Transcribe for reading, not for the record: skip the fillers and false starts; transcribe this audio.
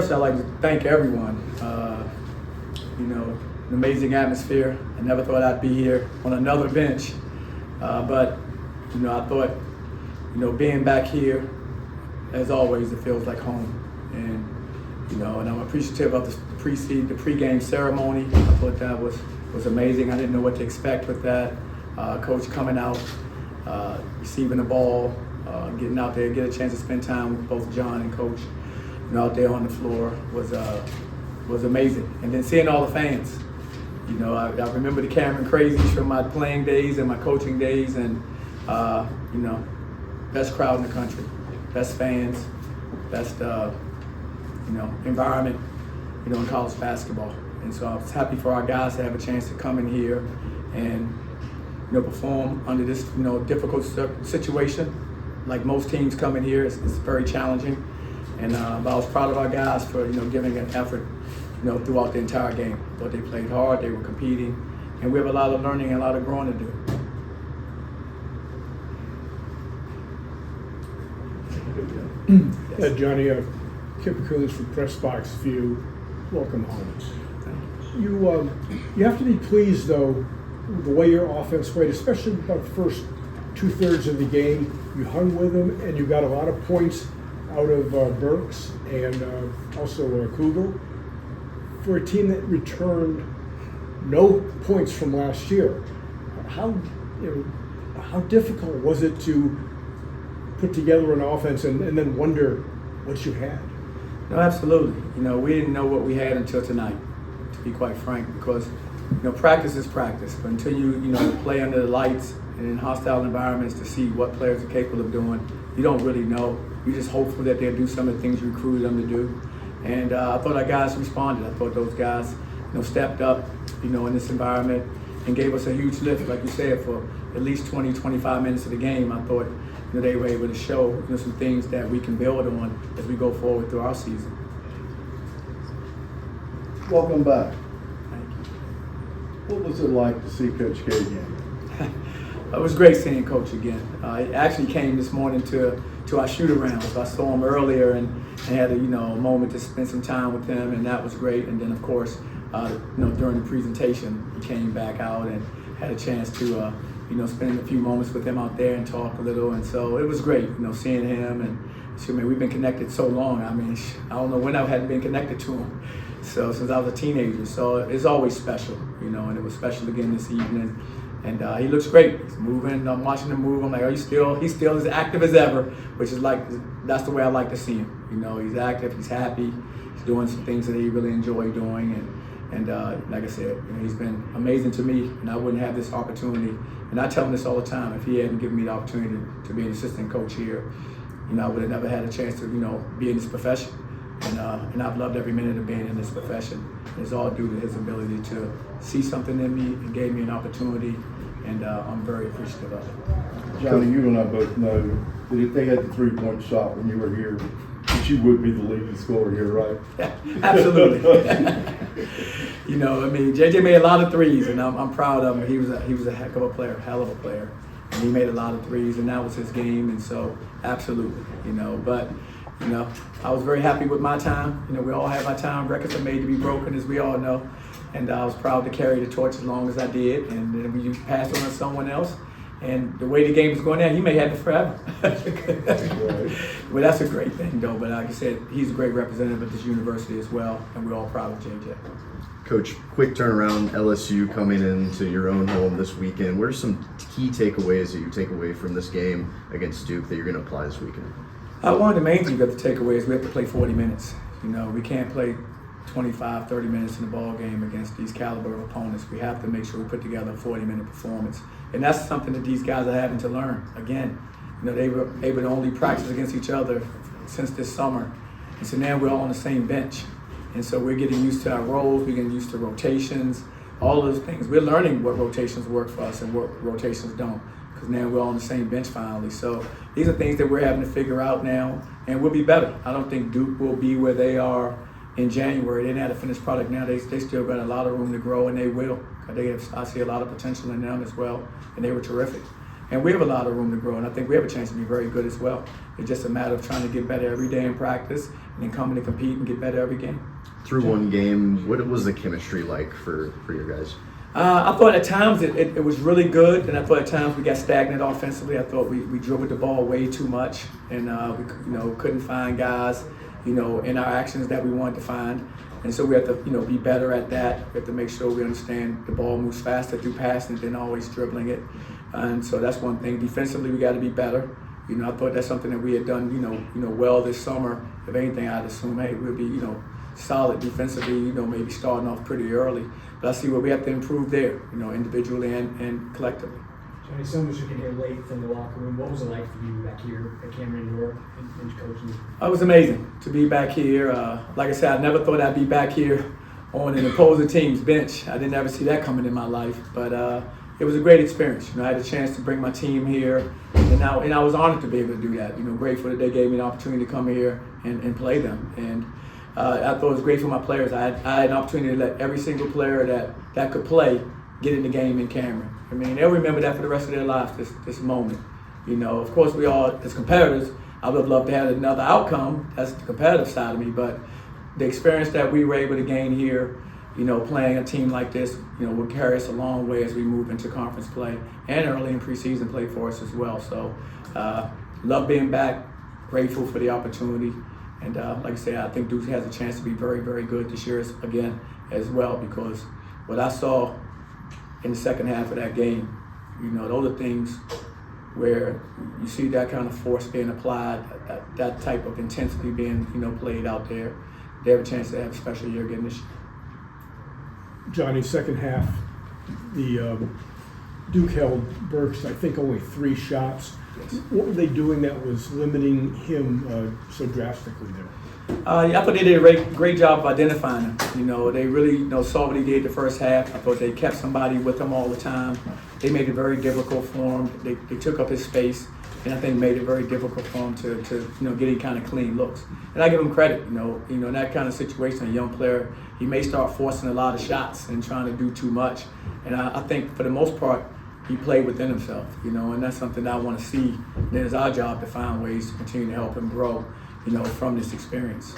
first I'd like to thank everyone. An amazing atmosphere. I never thought I'd be here on another bench, but I thought, being back here, as always, it feels like home. And I'm appreciative of the pregame ceremony. I thought that was amazing. I didn't know what to expect with that. Coach coming out, receiving the ball, getting out there, get a chance to spend time with both John and Coach, out there on the floor was amazing. And then seeing all the fans. I remember the Cameron Crazies from my playing days and my coaching days, and best crowd in the country, best fans, best environment, in college basketball. And so I was happy for our guys to have a chance to come in here and perform under this difficult situation. Like most teams come in here, it's very challenging. And but I was proud of our guys for giving an effort throughout the entire game. Thought they played hard, they were competing, and we have a lot of learning and a lot of growing to do. Yes. Johnny, Kip Achilles from Press Box View. Welcome home. You have to be pleased though with the way your offense played, especially about the first 2/3 of the game. You hung with them and you got a lot of points out of Burks and also Kugel. For a team that returned no points from last year, how difficult was it to put together an offense and then wonder what you had? No, absolutely. We didn't know what we had until tonight, to be quite frank, because practice is practice, but until you play under the lights and in hostile environments to see what players are capable of doing, you don't really know. You're just hopeful that they'll do some of the things you recruited them to do. And I thought our guys responded. I thought those guys, stepped up, in this environment and gave us a huge lift, like you said, for at least 20, 25 minutes of the game. I thought, they were able to show, some things that we can build on as we go forward through our season. Welcome back. Thank you. What was it like to see Coach K again? It was great seeing Coach again. He actually came this morning to our shoot-around. So I saw him earlier and had a moment to spend some time with him, and that was great. And then of course, during the presentation, he came back out and had a chance to spend a few moments with him out there and talk a little. And so it was great, seeing him. And we've been connected so long. I don't know when I hadn't been connected to him. So since I was a teenager, so it's always special, and it was special again this evening. And he looks great. He's moving. I'm watching him move. I'm like, he's still as active as ever, which is that's the way I like to see him. He's active. He's happy. He's doing some things that he really enjoys doing. And like I said, he's been amazing to me. And I wouldn't have this opportunity. And I tell him this all the time. If he hadn't given me the opportunity to be an assistant coach here, I would have never had a chance to be in this profession. And I've loved every minute of being in this profession. It's all due to his ability to see something in me and gave me an opportunity, and I'm very appreciative of it. Johnny, you and I both know that if they had the three-point shot when you were here, that you would be the leading scorer here, right? Yeah, absolutely. JJ made a lot of threes, and I'm proud of him. He was a heck of a player, hell of a player. And he made a lot of threes, and that was his game, and so absolutely, But I was very happy with my time. We all have our time. Records are made to be broken, as we all know. And I was proud to carry the torch as long as I did. And then we passed on to someone else. And the way the game is going now, he may have it forever. But that's a great thing, though. But like I said, he's a great representative of this university as well. And we're all proud of JJ. Coach, quick turnaround, LSU coming into your own home this weekend. What are some key takeaways that you take away from this game against Duke that you're going to apply this weekend? One of the main things we have to take away is we have to play 40 minutes. We can't play 25, 30 minutes in a ball game against these caliber of opponents. We have to make sure we put together a 40-minute performance. And that's something that these guys are having to learn. Again, they were able to only practice against each other since this summer. And so now we're all on the same bench. And so we're getting used to our roles, we're getting used to rotations, all those things. We're learning what rotations work for us and what rotations don't, because now we're all on the same bench finally. So these are things that we're having to figure out now, and we'll be better. I don't think Duke will be where they are in January. They didn't have a finished product now. They still got a lot of room to grow, and they will. I see a lot of potential in them as well, and they were terrific. And we have a lot of room to grow, and I think we have a chance to be very good as well. It's just a matter of trying to get better every day in practice and then coming to compete and get better every game. Through one game, what was the chemistry like for your guys? I thought at times it was really good, and I thought at times we got stagnant offensively. I thought we dribbled the ball way too much, and we couldn't find guys, in our actions that we wanted to find. And so we have to, be better at that. We have to make sure we understand the ball moves faster through passing than always dribbling it. And so that's one thing. Defensively, we got to be better. I thought that's something that we had done, well this summer. If anything, I'd assume, hey, we'll be, solid defensively, maybe starting off pretty early. But I see where we have to improve there, individually and collectively. Johnny, so much you can hear late from the locker room. What was it like for you back here at Cameron, New York, and coaching? It was amazing to be back here. Like I said, I never thought I'd be back here on an opposing team's bench. I didn't ever see that coming in my life. But it was a great experience. I had a chance to bring my team here, and I was honored to be able to do that. Grateful that they gave me an opportunity to come here and play them. And I thought it was great for my players. I had an opportunity to let every single player that could play get in the game in Cameron. They'll remember that for the rest of their lives, this moment. Of course, we all, as competitors, I would have loved to have another outcome. That's the competitive side of me. But the experience that we were able to gain here, playing a team like this, will carry us a long way as we move into conference play and early in preseason play for us as well. So, love being back, grateful for the opportunity. And like I said, I think Duke has a chance to be very, very good this year again as well, because what I saw in the second half of that game, those are things where you see that kind of force being applied, that type of intensity being, played out there. They have a chance to have a special year again this year. Johnny, second half, the Duke held Burks, I think, only 3 shots. Yes. What were they doing that was limiting him so drastically there? I thought they did a great job of identifying him. They really saw what he did the first half. I thought they kept somebody with him all the time. They made it very difficult for him. They took up his space, and I think made it very difficult for him to get any kind of clean looks. And I give him credit. In that kind of situation, a young player, he may start forcing a lot of shots and trying to do too much. And I think for the most part, he played within himself. And that's something that I want to see. Then it's our job to find ways to continue to help him grow, from this experience.